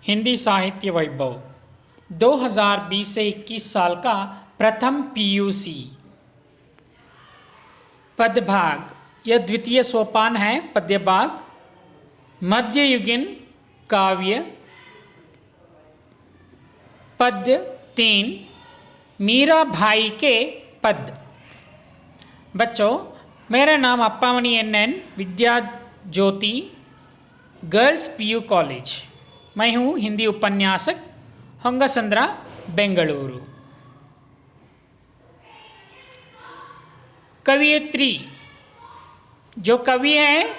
हिंदी साहित्य वैभव 2020 से 21 साल का प्रथम पीयूसी पदभाग। यह द्वितीय सोपान है। पद्यभाग मध्ययुगीन काव्य। पद्य 3 मीरा भाई के पद। बच्चों, मेरा नाम अप्पामणि NN विद्या ज्योति गर्ल्स PU कॉलेज। मैं हूँ हिंदी उपन्यासक, होंगसंद्रा, बेंगलुरु। कवियत्री, जो कवि है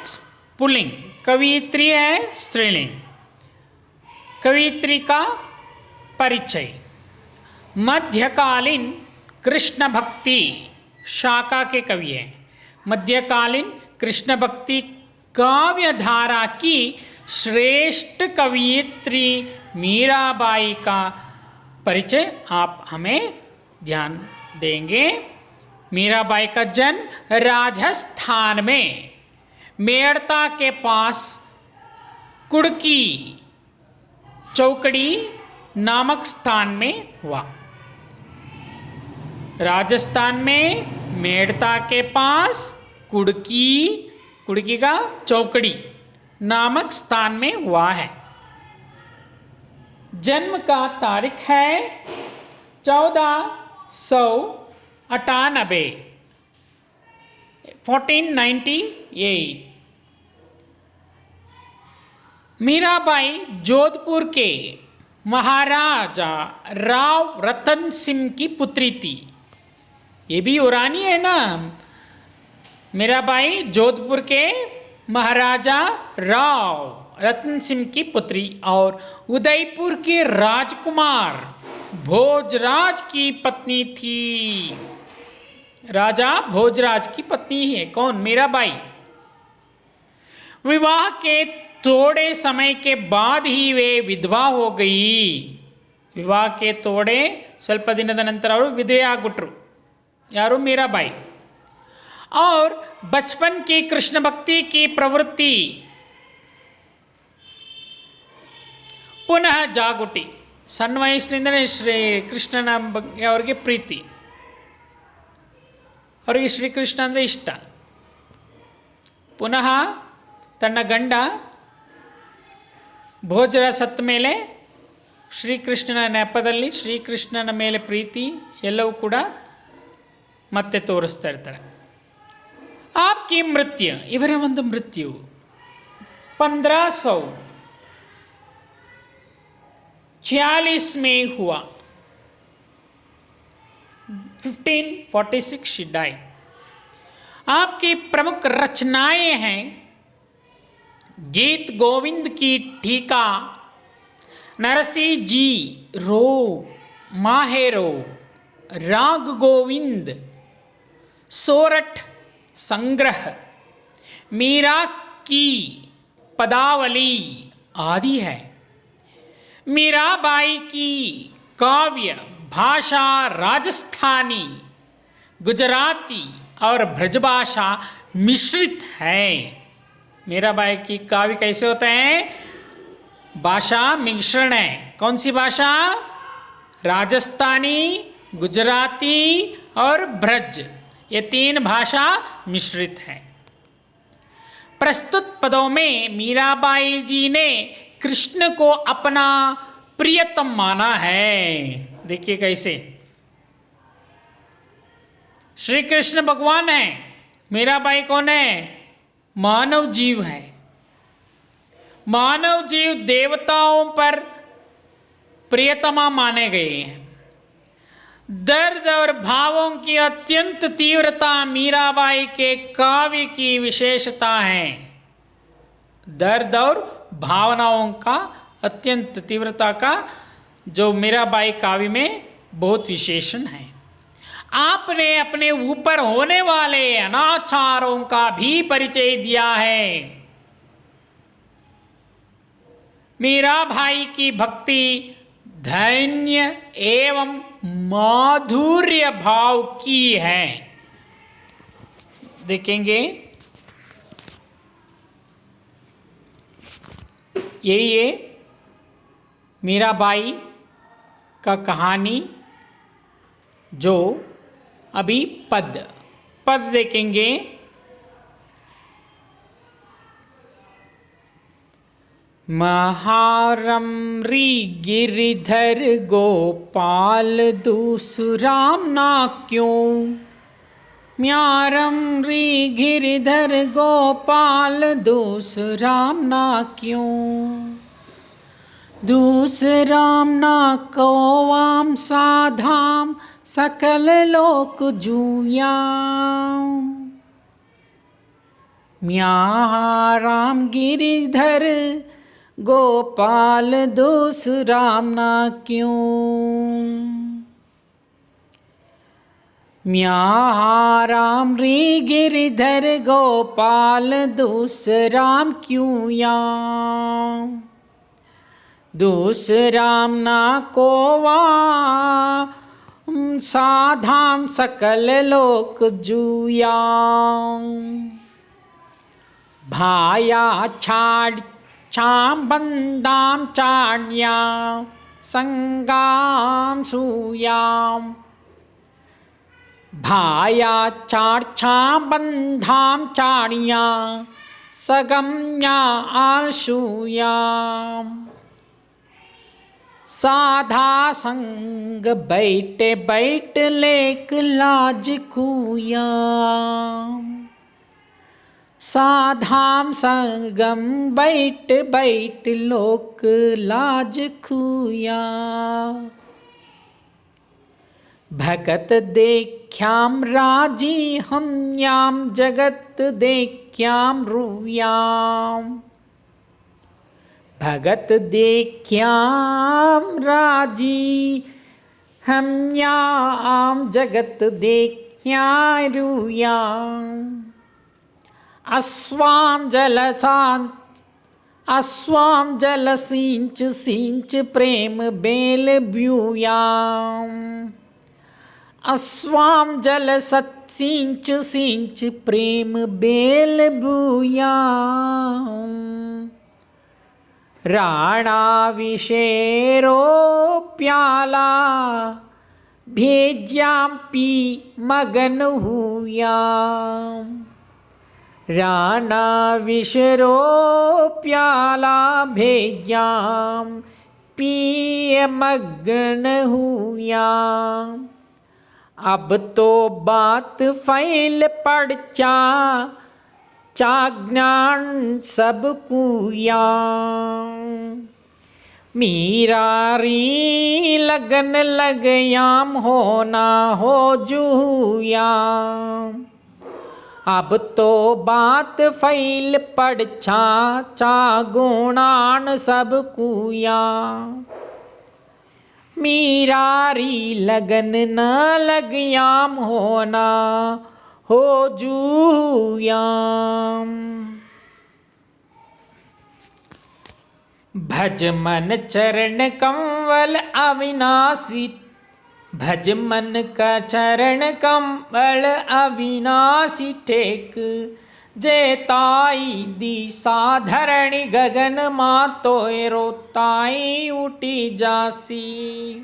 पुल्लिंग, कवियत्री है स्त्रीलिंग। कवियत्री का परिचय। मध्यकालीन कृष्ण भक्ति शाखा के कवि हैं। मध्यकालीन कृष्ण भक्ति काव्य धारा की श्रेष्ठ कवियत्री मीराबाई का परिचय आप हमें ध्यान देंगे। मीराबाई का जन्म राजस्थान में मेड़ता के पास कुड़की चौकड़ी नामक स्थान में हुआ। राजस्थान में मेड़ता के पास कुड़की का चौकड़ी नामक स्थान में हुआ है। जन्म का तारीख है 1498। मीराबाई जोधपुर के महाराजा राव रतन सिंह की पुत्री थी। ये भी ईरानी है ना। मीराबाई जोधपुर के महाराजा राव रतन सिंह की पुत्री और उदयपुर के राजकुमार भोजराज की पत्नी थी। राजा भोजराज की पत्नी है कौन? मीराबाई। विवाह के थोड़े समय के बाद ही वे विधवा हो गई। विवाह के थोड़े ಸ್ವಲ್ಪ ದಿನದ ನಂತರ ಅವರು ವಿಧವೆ ಆಗ್ಬಿಟ್ರು। ಯಾರು? मीराबाई। और बचपन की कृष्ण भक्ति की प्रवृत्ति ಪುನಃ ಜಾಗುಟಿ। ಸಣ್ಣ ವಯಸ್ಸಿನಿಂದಲೇ ಶ್ರೀ ಕೃಷ್ಣನ ಬಗ್ಗೆ ಅವರಿಗೆ ಪ್ರೀತಿ, ಅವರಿಗೆ ಶ್ರೀಕೃಷ್ಣ ಅಂದರೆ ಇಷ್ಟ। ಪುನಃ ತನ್ನ ಗಂಡ ಭೋಜರ ಸತ್ತ ಮೇಲೆ ಶ್ರೀಕೃಷ್ಣನ ನೆಪದಲ್ಲಿ ಶ್ರೀಕೃಷ್ಣನ ಮೇಲೆ ಪ್ರೀತಿ ಎಲ್ಲವೂ ಕೂಡ ಮತ್ತೆ ತೋರಿಸ್ತಾ ಇರ್ತಾರೆ। आपकी मृत्यु, ಇವರ ಒಂದು ಮೃತ್ಯು 1546 में हुआ। 1546 she died। आपकी प्रमुख रचनाएं हैं गीत गोविंद की टीका, नरसी जी रो माहेरो, राग गोविंद, सोरठ संग्रह, मीरा की पदावली आदि है। मीराबाई की काव्य भाषा राजस्थानी, गुजराती और ब्रजभाषा मिश्रित है। मीराबाई की काव्य कैसे होते हैं? भाषा मिश्रण है। कौन सी भाषा? राजस्थानी, गुजराती और ब्रज, ये 3 भाषा मिश्रित हैं। प्रस्तुत पदों में मीराबाई जी ने कृष्ण को अपना प्रियतम माना है। देखिए कैसे श्री कृष्ण भगवान है, मीराबाई कौन है? मानव जीव है। मानव जीव देवताओं पर प्रियतमा माने गए हैं। दर्द और भावों की अत्यंत तीव्रता मीराबाई के काव्य की विशेषता है। दर्द और भावनाओं का अत्यंत तीव्रता का जो मीराबाई काव्य में बहुत विशेषण है। आपने अपने ऊपर होने वाले अनाचारों का भी परिचय दिया है। मीराबाई की भक्ति धैर्य एवं माधुर्य भाव की है। देखेंगे यही है मीराबाई का कहानी जो अभी पद देखेंगे। महारम्री गिरिधर गोपाल दूसराम ना क्यों, म्यारम्री गिरिधर गोपाल दूसराम ना क्यों, दूसराम ना को वाम साधाम सकल लोक जूयाम, म्याराम गिरिधर गोपाल दूसराम ना क्यों, म्याराम री गिरिधर गोपाल दूसराम क्यों याम, दूसराम ना कोवा साधाम सकल लोक जूयाम, भाया छाड़ छाम बंदाम चाड्या संगाम सूयाम, भाया चाड़ छाम बंधाम चाड़िया सगम्या आशूयाम, साधा संग बैठ लेक लाज खूयाम, साधाम संगम बैठ लोक लाज खूया, भगत देख्याम राजी हन्याम जगत देख्याम रूयाम, भगत देख्याम राजी हन्याम जगत देख्या रूयाम, अस्वाम जल सींच प्रेम बेल ब्यूयाम, अस्वाम जल सींच प्रेम बेल ब्यूयाम, राणा विशेरो प्याला भेज्याम पी मगन हुयाम, राणा विशरो प्याला भेज्याम पिय मग्न हुयाम, अब तो बात फैल पड़ ज्ञान सब कुयाम, मीरारी लगन लगयाम होना हो जूयाम, अब तो बात फैल पड़ चा गुणान सब कुया, मीरारी लगन न लगयाम होना हो जूयाम, भज मन चरण कंवल अविनाशी, भज मन का चरण कमल अविनाशी टेक, जेताई दिशा धरणी गगन मातोय रोताई उठी जासी,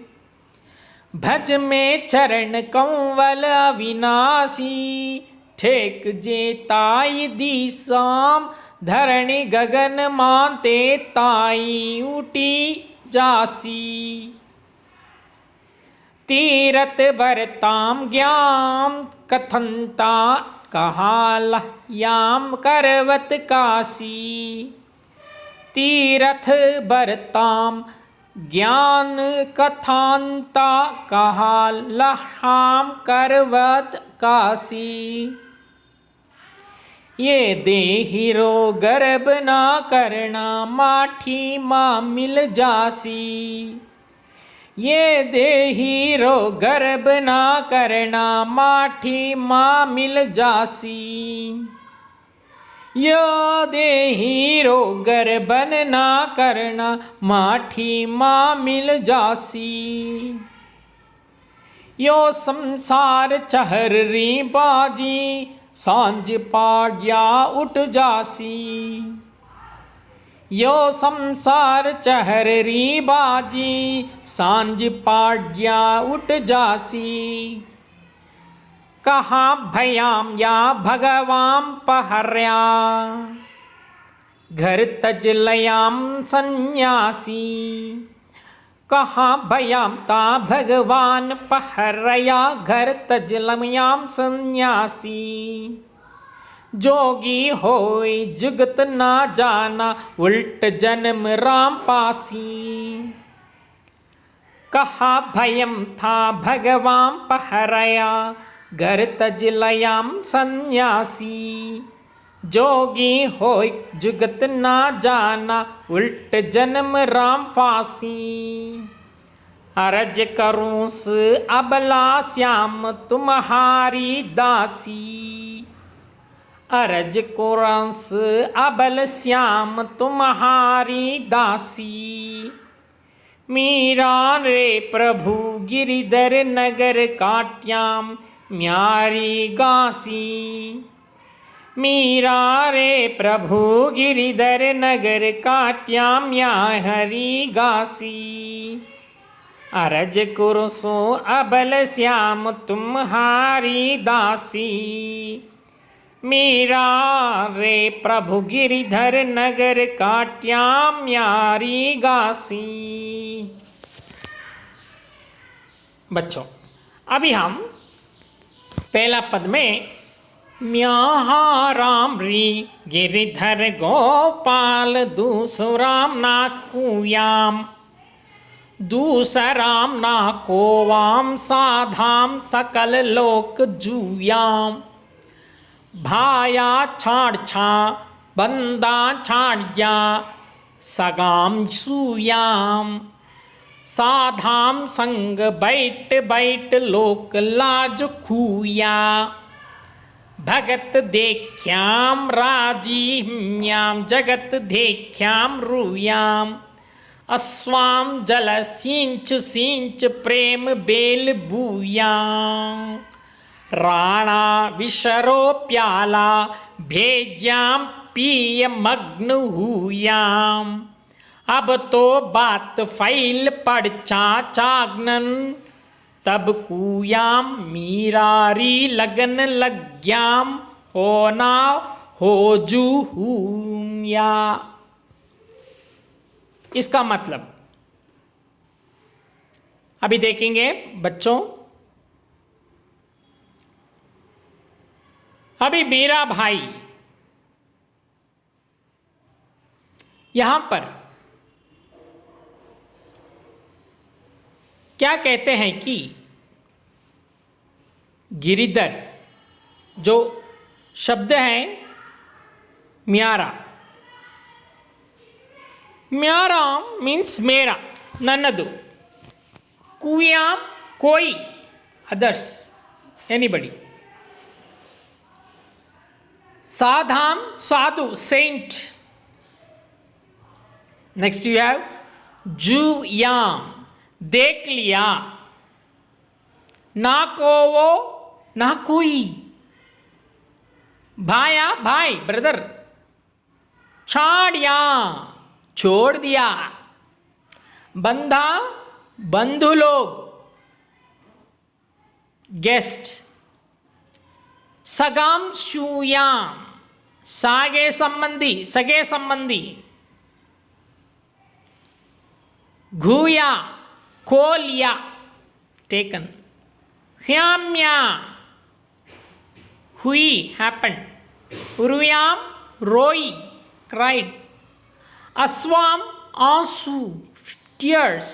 भज में चरण कंवल अविनाशी ठेक, जेताई दिशाम धरणी गगन माते ताई उठी जासी, तीरथ भरताम ज्ञान कथनता कहालयाम करवत काशी, तीरथ भरताम ज्ञान कथांता कहालहाम करवत काशी, ये देहिरो गर्भ ना करना माठी माँ मिल जासी, ये देहिरो गर्भ ना करना माठी माँ मिल जासी, यो देहिरो गर्भन ना करना माठी माँ मिल जासी, यो संसार चहर री बाजी सांझ पाड्या उठ जासी, यो संसार चहररी बाजी सांझ पाड्या उठ जासी कहाँ भयाम या भगवाम पहर्या घर तजलयाम सन्यासी कहाँ भयाम ता भगवान पहरया घर तजलमयाम सन्यासी जोगी होय जुगत ना जाना उल्ट जन्म राम पासी कहा भयम था भगवान पहरया घर तजलयाम सन्यासी जोगी होय जुगत ना जाना उल्ट जन्म राम फांसी अरज करूं अबला श्याम तुम्हारी दासी अरज कुरंस अबल श्याम तुम्हारी दासी मीरा रे प्रभु गिरिधर नगर काट्याम म्यारी गासी मीरा रे प्रभु गिरिधर नगर काट्याम म्यारी गासी अरज कुरसो अबल श्याम तुम्हारी दासी मीरा रे प्रभु गिरिधर नगर काट्याम म्यारी गासी। बच्चों अभी हम पहला पद में म्याहाराम री गिरिधर गोपाल दूसराम ना कुयाम दूसराम ना कोवाम साधाम सकल लोक जूयाम भाया छाड़ छा बंदा छाड़्या सगाम सूयाम साधाम संग बैठ बैठ लोक लाज खूया भगत देख्याम राजीम्याम जगत देख्याम रूयाम अस्वाम जल सिंच सिंच प्रेम बेल बूयाम राणा विशरो प्याला भेज्याम पिय मग्न हुयाम अब तो बात फैल पड़ चागनन तब कूयाम मीरारी लगन लग्याम होना हो जूया। इसका मतलब अभी देखेंगे बच्चों। अभी मेरा भाई यहां पर क्या कहते हैं कि गिरिधर जो शब्द है म्यारा, म्यारा मीन्स मेरा नन्नदु, कुयाम कोई अदर्स एनीबडी, साधाम साधु सेंट, नेक्स्ट यू हैव जूयाम देख लिया, ना को वो ना कोई, भाया भाई ब्रदर, छाड़िया छोड़ दिया, बंधा बंधु लोग गेस्ट, सगाम शूयाम सागे संबंधी सगे संबंधी, घूया खो लिया टेकन, ह्याम्या हुई हैपन, उरुयाम रोई क्राइड, अस्वाम आंसू टीयर्स,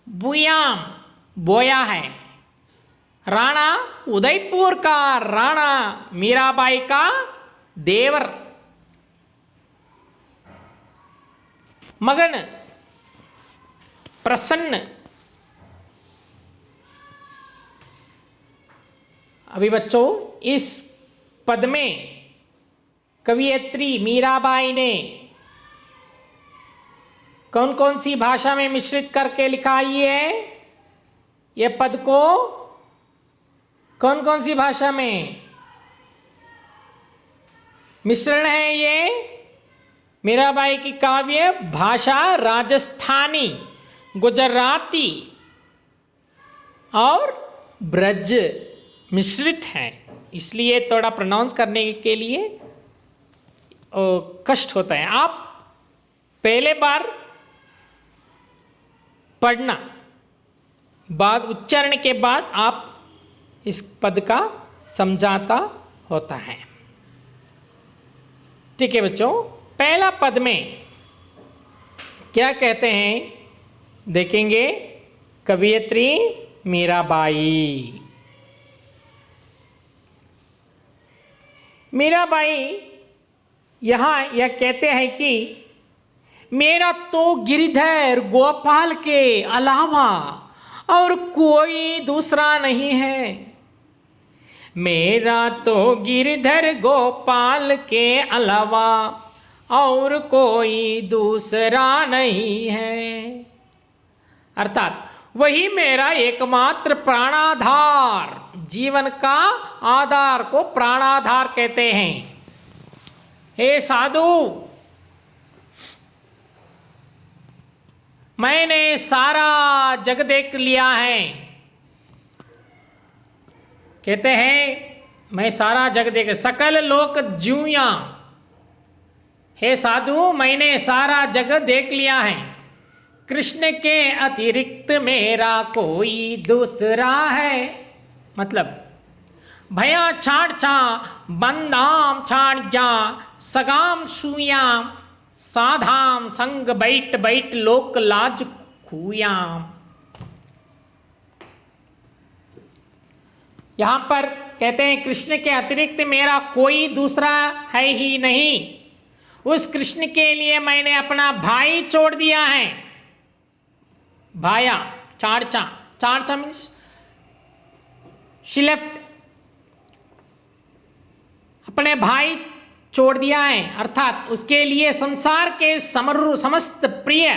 बुयाम बोया है, राणा उदयपुर का राणा मीराबाई का देवर, मगन प्रसन्न। अभी बच्चों इस पद में कवियत्री मीराबाई ने कौन कौन सी भाषा में मिश्रित करके लिखा है? ये पद को कौन कौन सी भाषा में मिश्रण है? ये मीराबाई की काव्य भाषा राजस्थानी, गुजराती और ब्रज मिश्रित है, इसलिए थोड़ा प्रोनाउंस करने के लिए कष्ट होता है। आप पहले बार पढ़ना, बाद उच्चारण के बाद आप इस पद का समझाता होता है। ठीक है बच्चों, पहला पद में क्या कहते हैं देखेंगे। कवयित्री मीराबाई। मीराबाई यहाँ यह कहते हैं कि मेरा तो गिरधर गोपाल के अलावा और कोई दूसरा नहीं है। मेरा तो गिरधर गोपाल के अलावा और कोई दूसरा नहीं है। अर्थात वही मेरा एकमात्र प्राणाधार, जीवन का आधार को प्राणाधार कहते हैं। हे साधु, मैंने सारा जग देख लिया है। कहते हैं मैं सारा जग देख, सकल लोक ज्यूया। हे साधु, मैंने सारा जग देख लिया है। कृष्ण के अतिरिक्त मेरा कोई दूसरा है। मतलब भया छाड़ छा बंदाम छाड़ जा सगाम सुयाम साधाम संग बैठ बैठ लोक लाज खुयाम। यहां पर कहते हैं कृष्ण के अतिरिक्त मेरा कोई दूसरा है ही नहीं। उस कृष्ण के लिए मैंने अपना भाई छोड़ दिया है। भाया चाड़चा, चाड़चा मीन्स शी लेफ्ट, अपने भाई छोड़ दिया है, अर्थात उसके लिए संसार के समस्त प्रिय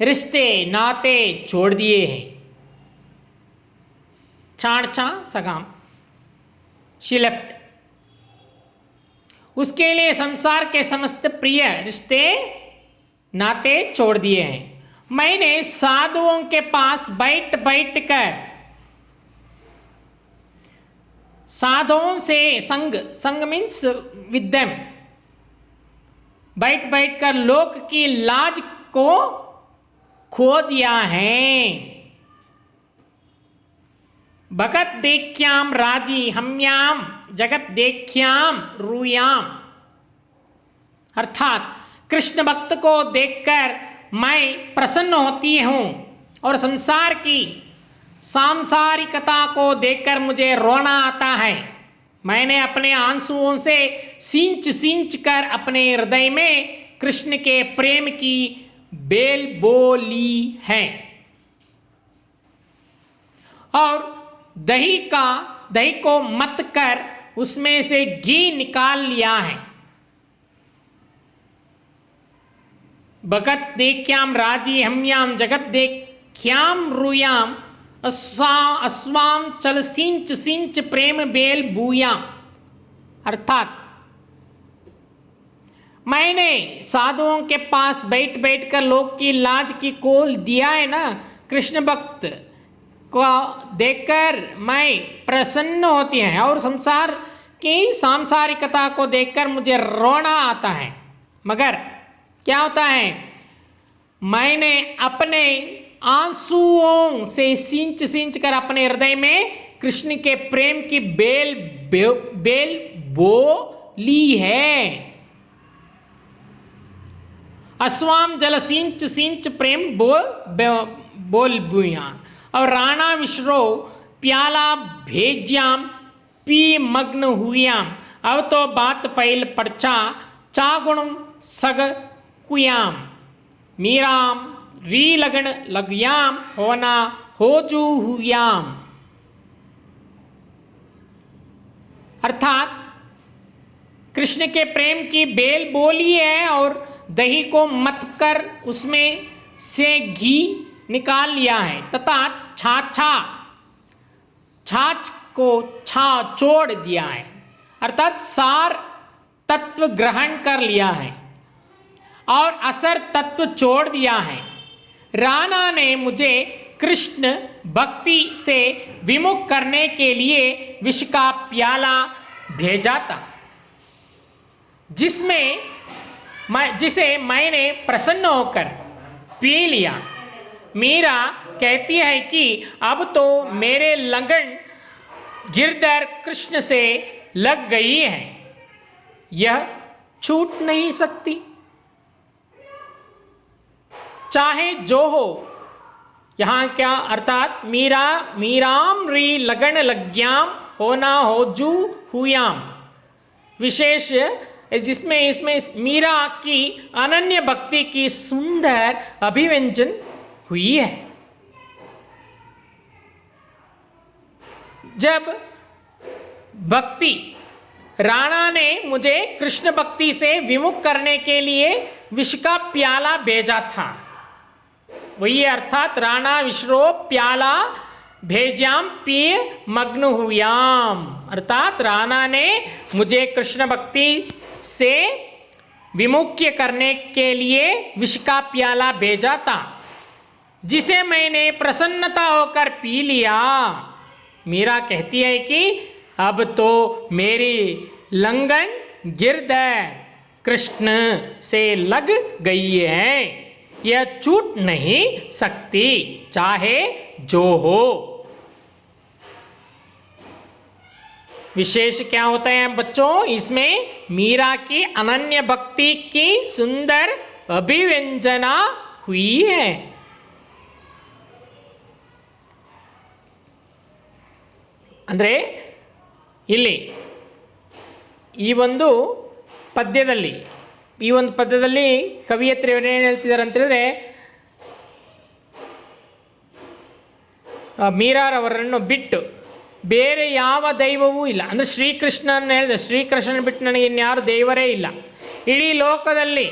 रिश्ते नाते छोड़ दिए हैं। चाड़चा सगाम, शी लेफ्ट, उसके लिए संसार के समस्त प्रिय रिश्ते नाते छोड़ दिए हैं। मैंने साधुओं के पास बैठ बैठ कर, साधुओं से संग, संग मीन्स विद देम, बैठ बैठ कर लोक की लाज को खो दिया है। भगत देख्याम राजी हम्याम जगत देख्याम रूयाम। अर्थात कृष्ण भक्त को देखकर मैं प्रसन्न होती हूँ और संसार की सांसारिकता को देखकर मुझे रोना आता है। मैंने अपने आंसुओं से सींच सींच कर अपने हृदय में कृष्ण के प्रेम की बेल बोली है और दही को मत कर उसमें से घी निकाल लिया है। भगत देख्याम राजी हम्याम जगत देख्याम रूयाम अस्वाम चल सिंच सिंच प्रेम बेल बूयाम। अर्थात मैंने साधुओं के पास बैठ बैठ कर लोक की लाज की कोल दिया है ना। कृष्ण भक्त को देखकर मैं प्रसन्न होती है और संसार की सांसारिकता को देखकर मुझे रोना आता है। मगर क्या होता है, मैंने अपने आंसुओं से सींच सींच कर अपने हृदय में कृष्ण के प्रेम की बेल बो ली है। अस्वाम जल सिंच सिंच प्रेम बोल बुया। और राणा मिश्रो प्याला भेज्याम पी मग्न हुयाम। अब तो बात फैल पड़चा चागुण सग कुयाम। मीराम री लगन लगयाम होना होजू हुयाम। अर्थात कृष्ण के प्रेम की बेल बोली है और दही को मथ कर उसमें से घी निकाल लिया है तथा छाछ को छोड़ दिया है। अर्थात सार तत्व ग्रहण कर लिया है। और असर तत्व छोड़ दिया है। राणा ने मुझे कृष्ण भक्ति से विमुख करने के लिए विष का प्याला भेजा था, जिसे मैंने प्रसन्न होकर पी लिया। मीरा कहती है कि अब तो मेरे लगन गिरधर कृष्ण से लग गई है, यह छूट नहीं सकती, चाहे जो हो। यहाँ क्या अर्थात मीराम री लगन लग्याम होना हो जू हुयाम, विशेष जिसमें इसमें मीरा की अनन्य भक्ति की सुंदर अभिव्यंजन हुई है। जब भक्ति राणा ने मुझे कृष्ण भक्ति से विमुख करने के लिए विष का प्याला भेजा था, वही अर्थात राणा विश्रो प्याला भेजाम पिए मग्न हुयाम, अर्थात राणा ने मुझे कृष्ण भक्ति से विमुख्य करने के लिए विष का प्याला भेजा था, जिसे मैंने प्रसन्नता होकर पी लिया। मीरा कहती है कि अब तो मेरी लगन गिरधर कृष्ण से लग गई है, यह छूट नहीं सकती, चाहे जो हो। विशेष क्या होता है बच्चों, इसमें मीरा की अनन्य भक्ति की सुंदर अभिव्यंजना हुई है। ಅಂದರೆ ಇಲ್ಲಿ ಈ ಒಂದು ಪದ್ಯದಲ್ಲಿ ಕವಿಯತ್ರಿ ಏನು ಹೇಳ್ತಿದ್ದಾರೆ ಅಂತೇಳಿದ್ರೆ, ಮೀರಾರವರನ್ನು ಬಿಟ್ಟು ಬೇರೆ ಯಾವ ದೈವವೂ ಇಲ್ಲ. ಅಂದರೆ ಶ್ರೀಕೃಷ್ಣನ ಹೇಳಿದೆ, ಶ್ರೀಕೃಷ್ಣನ ಬಿಟ್ಟು ನನಗೆ ಇನ್ಯಾರು ದೇವರೇ ಇಲ್ಲ. ಇಡೀ ಲೋಕದಲ್ಲಿ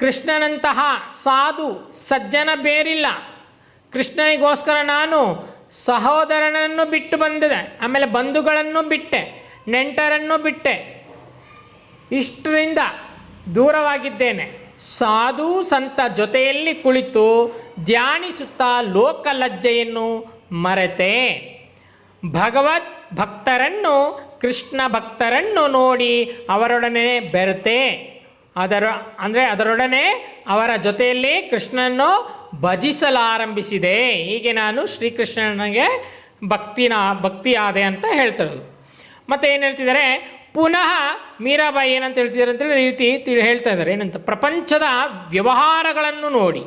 ಕೃಷ್ಣನಂತಹ ಸಾಧು ಸಜ್ಜನ ಬೇರಿಲ್ಲ. ಕೃಷ್ಣನಿಗೋಸ್ಕರ ನಾನು ಸಹೋದರನನ್ನು ಬಿಟ್ಟು ಬಂದಿದೆ, ಆಮೇಲೆ ಬಂಧುಗಳನ್ನು ಬಿಟ್ಟೆ, ನೆಂಟರನ್ನು ಬಿಟ್ಟೆ, ಇಷ್ಟರಿಂದ ದೂರವಾಗಿದ್ದೇನೆ. ಸಾಧು ಸಂತ ಜೊತೆಯಲ್ಲಿ ಕುಳಿತು ಧ್ಯಾನಿಸುತ್ತಾ ಲೋಕಲಜ್ಜೆಯನ್ನು ಮರೆತೆ. ಭಗವತ್ ಭಕ್ತರನ್ನು ಕೃಷ್ಣ ಭಕ್ತರನ್ನು ನೋಡಿ ಅವರೊಡನೆ ಬೆರೆತೆ. ಅದರೊಡನೆ ಅವರ ಜೊತೆಯಲ್ಲಿ ಕೃಷ್ಣನನ್ನು ಭಜಿಸಲಾರಂಭಿಸಿದೆ. ಹೀಗೆ ನಾನು ಶ್ರೀಕೃಷ್ಣನಿಗೆ ಭಕ್ತಿಯಾದೆ ಅಂತ ಹೇಳ್ತಿರೋದು. ಮತ್ತು ಏನು ಹೇಳ್ತಿದ್ದಾರೆ, ಪುನಃ ಮೀರಾಬಾಯಿ ಏನಂತ ಹೇಳ್ತಿದ್ದಾರೆ ಅಂತೇಳಿ ಈ ರೀತಿ ಹೇಳ್ತಾ ಇದ್ದಾರೆ. ಏನಂತ, ಪ್ರಪಂಚದ ವ್ಯವಹಾರಗಳನ್ನು ನೋಡಿ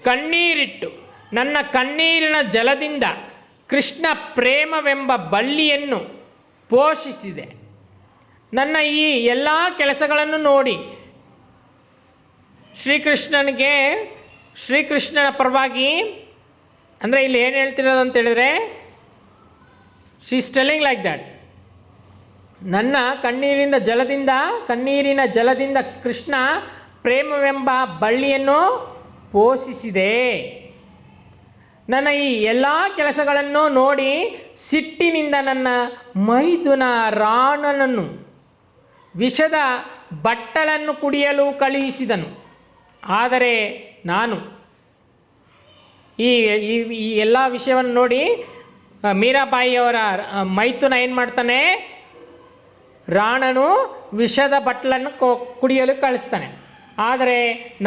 ಕಣ್ಣೀರಿಟ್ಟು ನನ್ನ ಕಣ್ಣೀರಿನ ಜಲದಿಂದ ಕೃಷ್ಣ ಪ್ರೇಮವೆಂಬ ಬಳ್ಳಿಯನ್ನು ಪೋಷಿಸಿದೆ. ನನ್ನ ಈ ಎಲ್ಲ ಕೆಲಸಗಳನ್ನು ನೋಡಿ ಶ್ರೀಕೃಷ್ಣನ ಪರವಾಗಿ, ಅಂದರೆ ಇಲ್ಲಿ ಏನು ಹೇಳ್ತಿರೋದು ಅಂತೇಳಿದರೆ, she is telling like that, ನನ್ನ ಕಣ್ಣೀರಿನ ಜಲದಿಂದ ಕೃಷ್ಣ ಪ್ರೇಮವೆಂಬ ಬಳ್ಳಿಯನ್ನು ಪೋಷಿಸಿದೆ. ನನ್ನ ಈ ಎಲ್ಲ ಕೆಲಸಗಳನ್ನು ನೋಡಿ ಸಿಟ್ಟಿನಿಂದ ನನ್ನ ಮೈದುನ ರಾಣನನ್ನು ವಿಷದ ಬಟ್ಟಲನ್ನು ಕುಡಿಯಲು ಕಳುಹಿಸಿದನು. ಆದರೆ ನಾನು ಈ ಎಲ್ಲ ವಿಷಯವನ್ನು ನೋಡಿ ಮೀರಾಬಾಯಿಯವರ ಮೈದುನ ಏನು ಮಾಡ್ತಾನೆ, ರಾಣನು ವಿಷದ ಬಟ್ಟಲನ್ನು ಕುಡಿಯಲು ಕಳಿಸ್ತಾನೆ. ಆದರೆ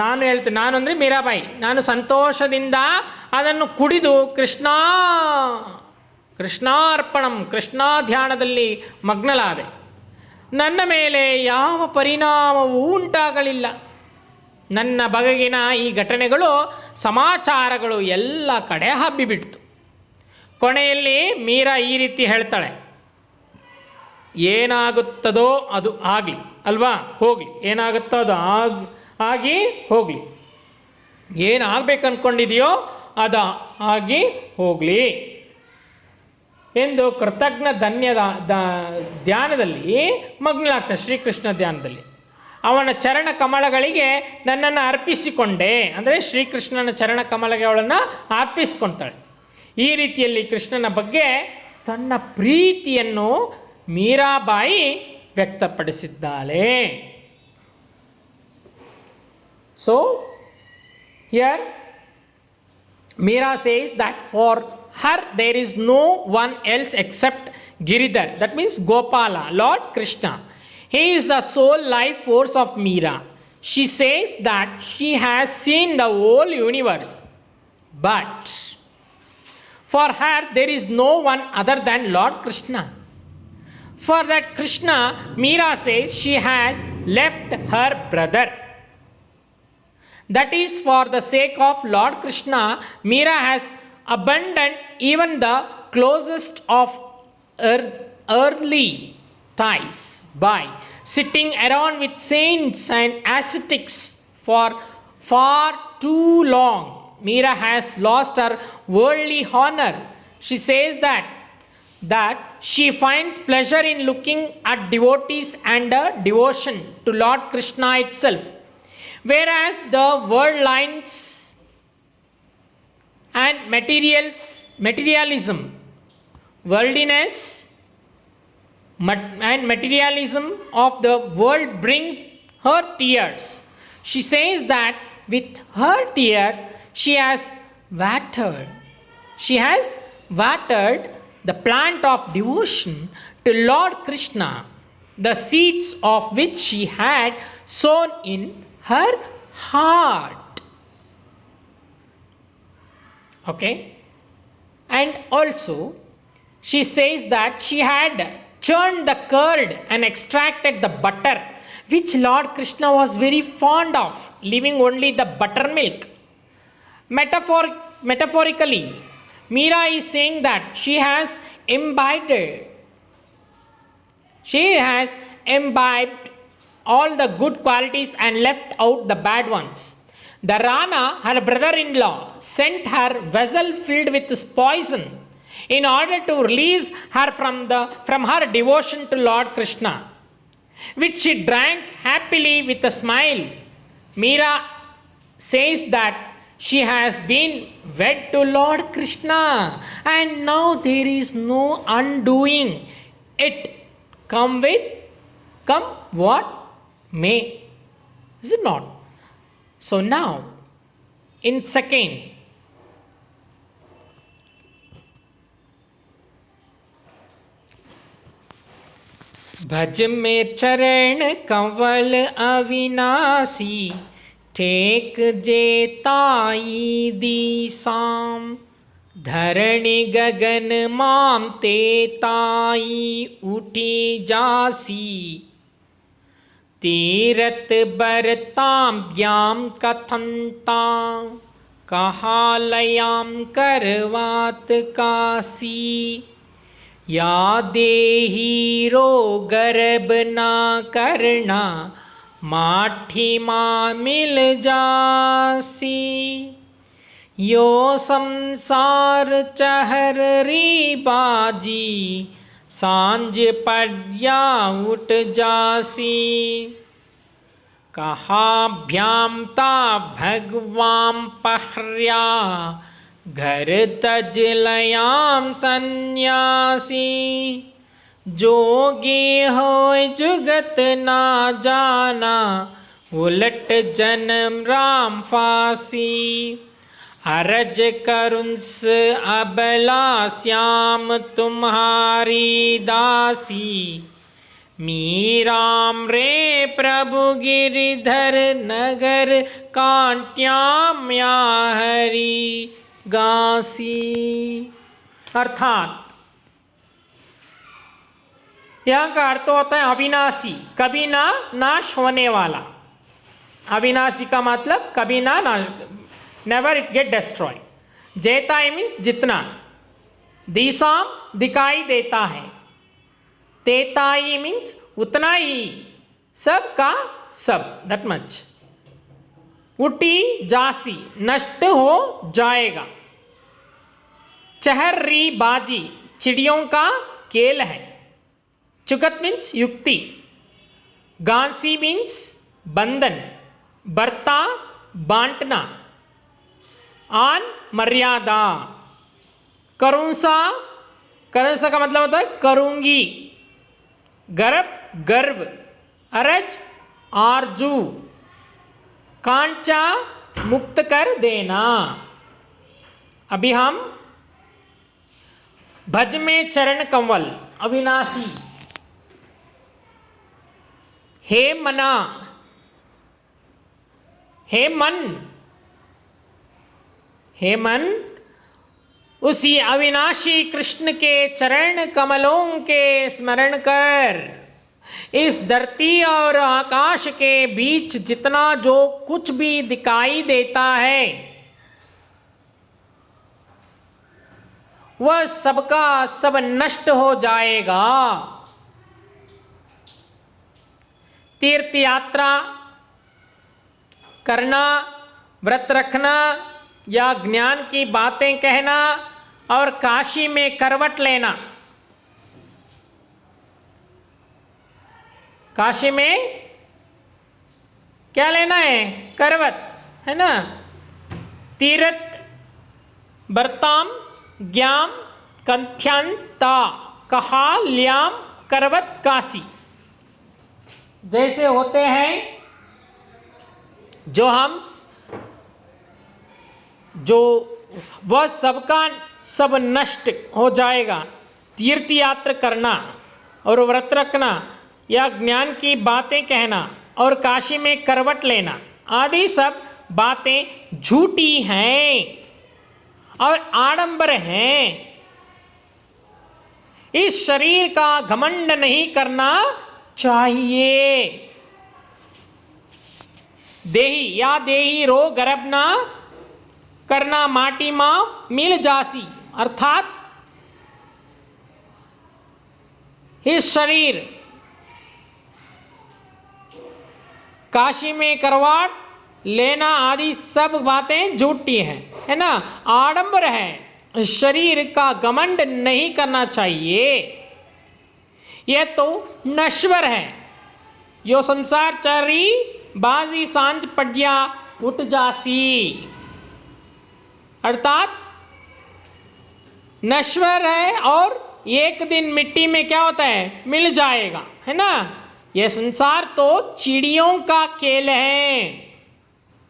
ನಾನು ಹೇಳ್ತೇನೆ, ನಾನು ಅಂದರೆ ಮೀರಾಬಾಯಿ, ನಾನು ಸಂತೋಷದಿಂದ ಅದನ್ನು ಕುಡಿದು ಕೃಷ್ಣಾರ್ಪಣಂ ಕೃಷ್ಣ ಧ್ಯಾನದಲ್ಲಿ ಮಗ್ನಳಾದೆ. ನನ್ನ ಮೇಲೆ ಯಾವ ಪರಿಣಾಮವೂ ಉಂಟಾಗಲಿಲ್ಲ. ನನ್ನ ಬಗೆಗಿನ ಈ ಘಟನೆಗಳು ಸಮಾಚಾರಗಳು ಎಲ್ಲ ಕಡೆ ಹಬ್ಬಿಬಿಡ್ತು. ಕೊನೆಯಲ್ಲಿ ಮೀರಾ ಈ ರೀತಿ ಹೇಳ್ತಾಳೆ, ಏನಾಗುತ್ತದೋ ಅದು ಆಗಲಿ ಅಲ್ವಾ, ಹೋಗಲಿ, ಏನಾಗುತ್ತೋ ಅದು ಆಗಿ ಹೋಗಲಿ, ಏನಾಗಬೇಕು ಅಂದ್ಕೊಂಡಿದೆಯೋ ಅದು ಆಗಿ ಹೋಗಲಿ ಎಂದು ಕೃತಜ್ಞ ಧ್ಯಾನದಲ್ಲಿ ಮಗ್ನಳಾಗ್ತಾನೆ. ಶ್ರೀಕೃಷ್ಣ ಧ್ಯಾನದಲ್ಲಿ ಅವನ ಚರಣ ಕಮಲಗಳಿಗೆ ನನ್ನನ್ನು ಅರ್ಪಿಸಿಕೊಂಡೆ. ಅಂದರೆ ಶ್ರೀಕೃಷ್ಣನ ಚರಣ ಕಮಲಗೆ ಅವಳನ್ನು ಅರ್ಪಿಸಿಕೊಳ್ತಾಳೆ. ಈ ರೀತಿಯಲ್ಲಿ ಕೃಷ್ಣನ ಬಗ್ಗೆ ತನ್ನ ಪ್ರೀತಿಯನ್ನು Mirabai ವ್ಯಕ್ತಪಡಿಸಿದ್ದಾಳೆ. So here Meera says that for her there is no one else except Giridhar, that means Gopala, Lord Krishna. He is the sole life force of Meera. She says that she has seen the whole universe, but for her there is no one other than Lord Krishna. For that Krishna, Meera says she has left her brother. That is, for the sake of Lord Krishna, Meera has abandoned even the closest of earthly ties by sitting around with saints and ascetics for far too long. Meera has lost her worldly honor. She says that she finds pleasure in looking at devotees and devotion to Lord Krishna itself, whereas the world lines and materialism, worldliness and materialism of the world bring her tears. She says that with her tears she has watered the plant of devotion to Lord Krishna, the seeds of which she had sown in her heart. Okay? And also, she says that she had churned the curd and extracted the butter, which Lord Krishna was very fond of, leaving only the buttermilk. Metaphorically, Meera is saying that she has imbibed all the good qualities and left out the bad ones. The Rana, her brother-in-law, sent her vessel filled with poison in order to release her from her devotion to Lord Krishna, which she drank happily with a smile. Meera says that she has been wed to Lord Krishna, and now there is no undoing it. Come what may. Is it not? So now, in second, भज में चरण कंवल अविनाशी, ठेक जेताई दिशाम, धरणि गगन माम तेताई उठी जासी, तीरथ बरताम ज्ञाम कथनताम, कहालयाम करवात कासी, या देही रो गर्भ ना करना, माठी माँ मिल जासी, यो संसार चहर री बाजी, सांझ पड़या उठ जासी, कहाभ्याम ता भगवाम पहर्या, घर तज लयाम सन्यासी, जोगी होय जुगत ना जाना, उलट जन्म राम फांसी, अरज करुंस अबला श्याम तुम्हारी दासी, मीराम रे प्रभु गिरिधर नगर कांट्याम या हरि गासी। अर्थात यहाँ का अर्थ होता है अविनाशी, कभी ना नाश होने वाला। अविनाशी का मतलब कभी ना नाश, नेवर इट गेट डिस्ट्रॉय। जेताई मीन्स जितना, दिशाम दिखाई देता है, तेताई मीन्स उतना ही, सब का सब, दैट मच। उटी जासी नष्ट हो जाएगा। चहर री बाजी चिड़ियों का खेल है। चुगत मीन्स युक्ति, गांसी मीन्स बंधन, बर्ता बांटना, आन मर्यादा, करूंसा, करूंसा का मतलब होता है करूंगी, गर्भ गर्व, अरज आरजू, कांचा मुक्त कर देना। अभी हम भज में चरण कमल अविनाशी। हे मना, हे मन, हे मन, उसी अविनाशी कृष्ण के चरण कमलों के स्मरण कर। इस धरती और आकाश के बीच जितना जो कुछ भी दिखाई देता है वह सबका सब नष्ट हो जाएगा। तीर्थ यात्रा करना, व्रत रखना या ज्ञान की बातें कहना और काशी में करवट लेना, काशी में क्या लेना है? करवट, है ना। तीर्थ बर्ताम ज्ञाम कंथ्यंता कहा ल्याम करवत काशी। जैसे होते हैं जो वह सबका सब नष्ट हो जाएगा। तीर्थ यात्रा करना और व्रत रखना या ज्ञान की बातें कहना और काशी में करवट लेना आदि सब बातें झूठी हैं और आडंबर हैं। इस शरीर का घमंड नहीं करना चाहिए। देही या देही रो गर्भ ना करना माटी मां मिल जासी। अर्थात इस शरीर काशी में करवाट लेना आदि सब बातें झूठी हैं, है ना, आडंबर है। शरीर का घमंड नहीं करना चाहिए। यह तो नश्वर है। यो संसार चरी बाजी सांझ पड्या उठ जासी। अर्थात नश्वर है और एक दिन मिट्टी में क्या होता है? मिल जाएगा, है ना। यह संसार तो चिड़ियों का खेल है।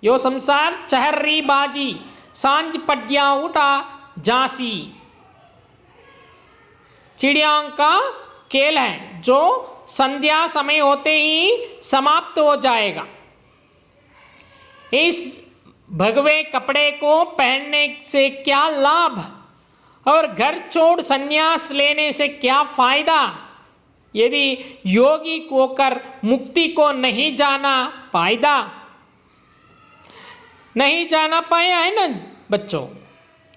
यो संसार चहर्री बाजी सांझ पड्या उठा जासी। चिड़ियों का खेल है जो संध्या समय होते ही समाप्त हो जाएगा। इस भगवे कपड़े को पहनने से क्या लाभ और घर छोड़ संन्यास लेने से क्या फायदा यदि योगी होकर मुक्ति को नहीं जाना पाया, नहीं जाना पाया, है ना बच्चों।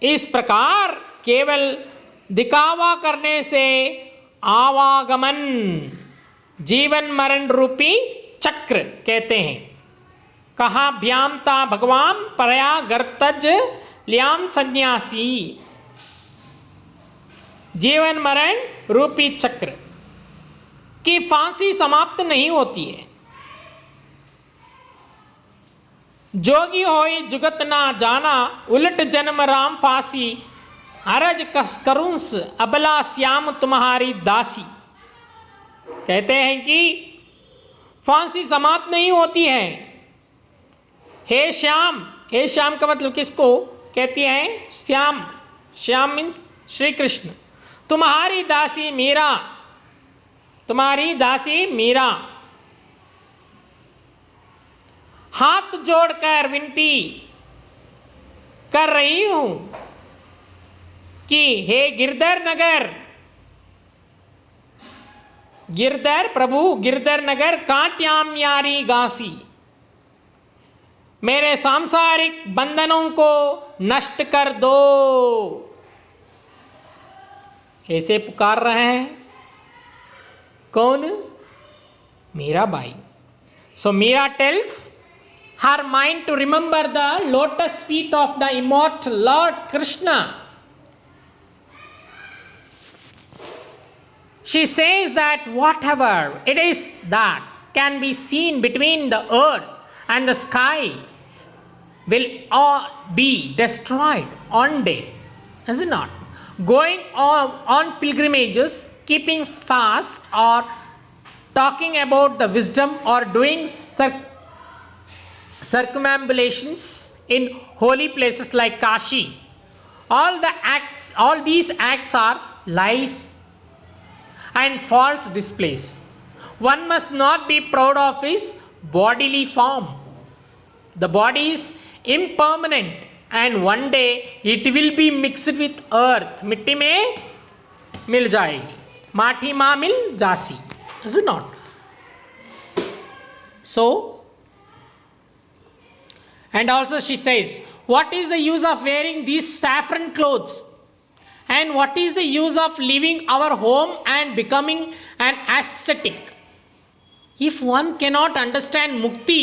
इस प्रकार केवल दिखावा करने से आवागमन जीवन मरण रूपी चक्र कहते हैं। कहा भ्यामता भगवान परया गर्तज ल्याम सन्यासी। जीवन मरण रूपी चक्र की फांसी समाप्त नहीं होती है। जोगी होई जुगत ना जाना उलट जन्म राम फांसी। अरज कस करुंस अबला श्याम तुम्हारी दासी। कहते हैं कि फांसी समाप्त नहीं होती है। हे श्याम, हे श्याम का मतलब किसको कहती है? श्याम, श्याम मीन्स श्री कृष्ण। तुम्हारी दासी मीरा, तुम्हारी दासी मीरा हाथ जोड़कर विनती कर रही हूं कि हे गिरधर नगर, गिरधर प्रभु, गिरधर नगर काट्याम यारी गासी। मेरे सांसारिक बंधनों को नष्ट कर दो। ऐसे पुकार रहे हैं कौन? Mirabai. So Meera tells her mind to remember the lotus feet of the immortal Lord Krishna. She says that whatever it is that can be seen between the earth and the sky will all be destroyed one day, is it not? Going on pilgrimages, keeping fast, or talking about the wisdom or doing circumambulations in holy places like Kashi. All these acts are lies and false displays. One must not be proud of his bodily form. The body is impermanent and one day it will be mixed with earth. मिट्टी में मिल जाएगी, माटी माँ मिल जासी. Is it not? So, and also she says, what is the use of wearing these saffron clothes? And what is the use of leaving our home and becoming an ascetic? If one cannot understand mukti,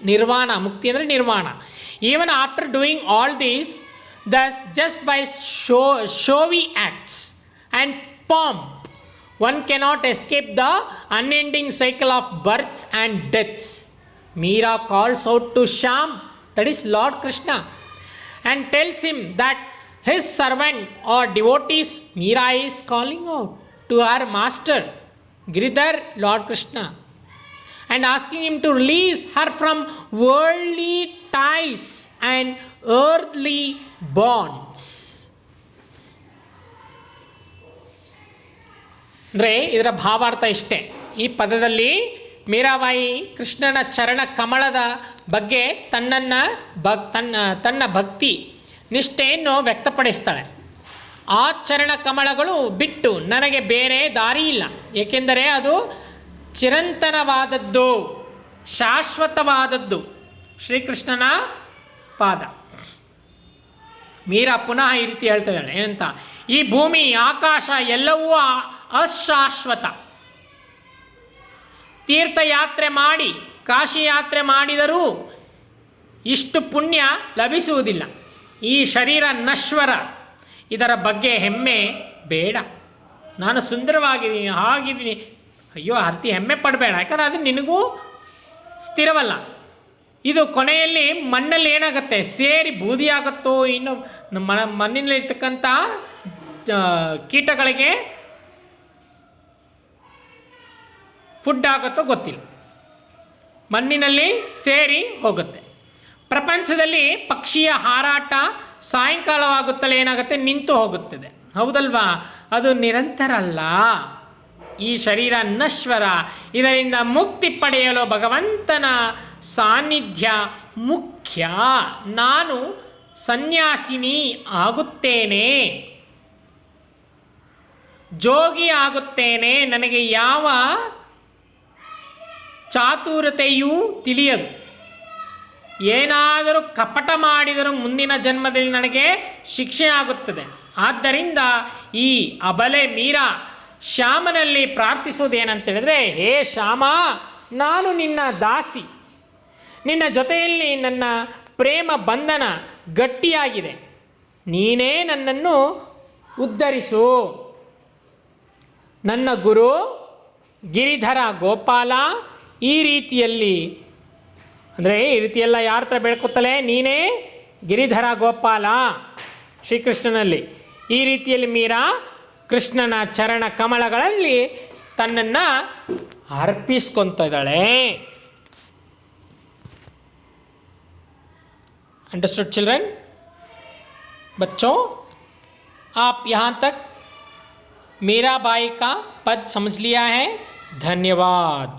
nirvana, mukti andre nirvana, even after doing all this, thus just by showy acts and pomp, one cannot escape the unending cycle of births and deaths. Meera calls out to Shyam, that is Lord Krishna, and tells him that his servant or devotees Meera is calling out to her master Giridhar, Lord Krishna, and asking him to release her from worldly ties and earthly bonds. ಅಂದರೆ ಇದರ ಭಾವಾರ್ಥ ಇಷ್ಟೇ. ಈ ಪದದಲ್ಲಿ ಮೀರಾಬಾಯಿ ಕೃಷ್ಣನ ಚರಣ ಕಮಲದ ಬಗ್ಗೆ ತನ್ನ ಭಕ್ತಿ ನಿಷ್ಠೆಯನ್ನು ವ್ಯಕ್ತಪಡಿಸ್ತಾಳೆ. ಆ ಚರಣ ಕಮಲಗಳು ಬಿಟ್ಟು ನನಗೆ ಬೇರೆ ದಾರಿ ಇಲ್ಲ, ಏಕೆಂದರೆ ಅದು ಚಿರಂತನವಾದದ್ದು, ಶಾಶ್ವತವಾದದ್ದು ಶ್ರೀಕೃಷ್ಣನ ಪಾದ. ಮೀರಾ ಪುನಃ ಈ ರೀತಿ ಹೇಳ್ತಾ ಇದ್ದಾಳೆ, ಏನಂತ, ಈ ಭೂಮಿ ಆಕಾಶ ಎಲ್ಲವೂ ಅಶಾಶ್ವತ. ತೀರ್ಥಯಾತ್ರೆ ಮಾಡಿ ಕಾಶಿ ಯಾತ್ರೆ ಮಾಡಿದರೂ ಇಷ್ಟು ಪುಣ್ಯ ಲಭಿಸುವುದಿಲ್ಲ. ಈ ಶರೀರ ನಶ್ವರ, ಇದರ ಬಗ್ಗೆ ಹೆಮ್ಮೆ ಬೇಡ. ನಾನು ಸುಂದರವಾಗಿದ್ದೀನಿ, ಹಾಗಿದ್ದೀನಿ, ಅಯ್ಯೋ ಅರ್ತಿ ಹೆಮ್ಮೆ ಪಡಬೇಡ, ಯಾಕಂದರೆ ಅದು ನಿನಗೂ ಸ್ಥಿರವಲ್ಲ. ಇದು ಕೊನೆಯಲ್ಲಿ ಮಣ್ಣಲ್ಲಿ ಏನಾಗುತ್ತೆ, ಸೇರಿ ಬೂದಿ ಆಗುತ್ತೋ, ಇನ್ನು ಮಣ್ಣಿನಲ್ಲಿರ್ತಕ್ಕಂಥ ಕೀಟಗಳಿಗೆ ಫುಡ್ ಆಗುತ್ತೋ ಗೊತ್ತಿಲ್ಲ, ಮಣ್ಣಿನಲ್ಲಿ ಸೇರಿ ಹೋಗುತ್ತೆ. ಪ್ರಪಂಚದಲ್ಲಿ ಪಕ್ಷಿಯ ಹಾರಾಟ ಸಾಯಂಕಾಲವಾಗುತ್ತಲೇ ಏನಾಗುತ್ತೆ, ನಿಂತು ಹೋಗುತ್ತದೆ, ಹೌದಲ್ವಾ? ಅದು ನಿರಂತರ ಅಲ್ಲ. ಈ ಶರೀರ ನಶ್ವರ, ಇದರಿಂದ ಮುಕ್ತಿ ಪಡೆಯಲು ಭಗವಂತನ ಸಾನ್ನಿಧ್ಯ ಮುಖ್ಯ. ನಾನು ಸನ್ಯಾಸಿನಿ ಆಗುತ್ತೇನೆ, ಜೋಗಿ ಆಗುತ್ತೇನೆ, ನನಗೆ ಯಾವ ಚಾತುರತೆಯೂ ತಿಳಿಯದು. ಏನಾದರೂ ಕಪಟ ಮಾಡಿದರೂ ಮುಂದಿನ ಜನ್ಮದಲ್ಲಿ ನನಗೆ ಶಿಕ್ಷೆ ಆಗುತ್ತದೆ. ಆದ್ದರಿಂದ ಈ ಅಬಲೆ ಮೀರಾ ಶ್ಯಾಮನಲ್ಲಿ ಪ್ರಾರ್ಥಿಸುವುದೇನಂತೇಳಿದ್ರೆ, ಹೇ ಶ್ಯಾಮ, ನಾನು ನಿನ್ನ ದಾಸಿ, ನಿನ್ನ ಜೊತೆಯಲ್ಲಿ ನನ್ನ ಪ್ರೇಮ ಬಂಧನ ಗಟ್ಟಿಯಾಗಿದೆ, ನೀನೇ ನನ್ನನ್ನು ಉದ್ಧರಿಸು. ನನ್ನ ಗುರು ಗಿರಿಧರ ಗೋಪಾಲ ಈ ರೀತಿಯಲ್ಲಿ, ಅಂದರೆ ಈ ರೀತಿಯೆಲ್ಲ ಯಾರ ಹತ್ರ ಬೇಡ್ಕೊತಲೇ, ನೀನೇ ಗಿರಿಧರ ಗೋಪಾಲ ಶ್ರೀಕೃಷ್ಣನಲ್ಲಿ. ಈ ರೀತಿಯಲ್ಲಿ ಮೀರಾ ಕೃಷ್ಣನ ಚರಣ ಕಮಲಗಳಲ್ಲಿ ತನ್ನನ್ನು ಅರ್ಪಿಸ್ಕೊತ ಇದ್ದಾಳೆ. Understood children? बच्चों, आप यहाँ तक मीराबाई का पद समझ लिया है. धन्यवाद.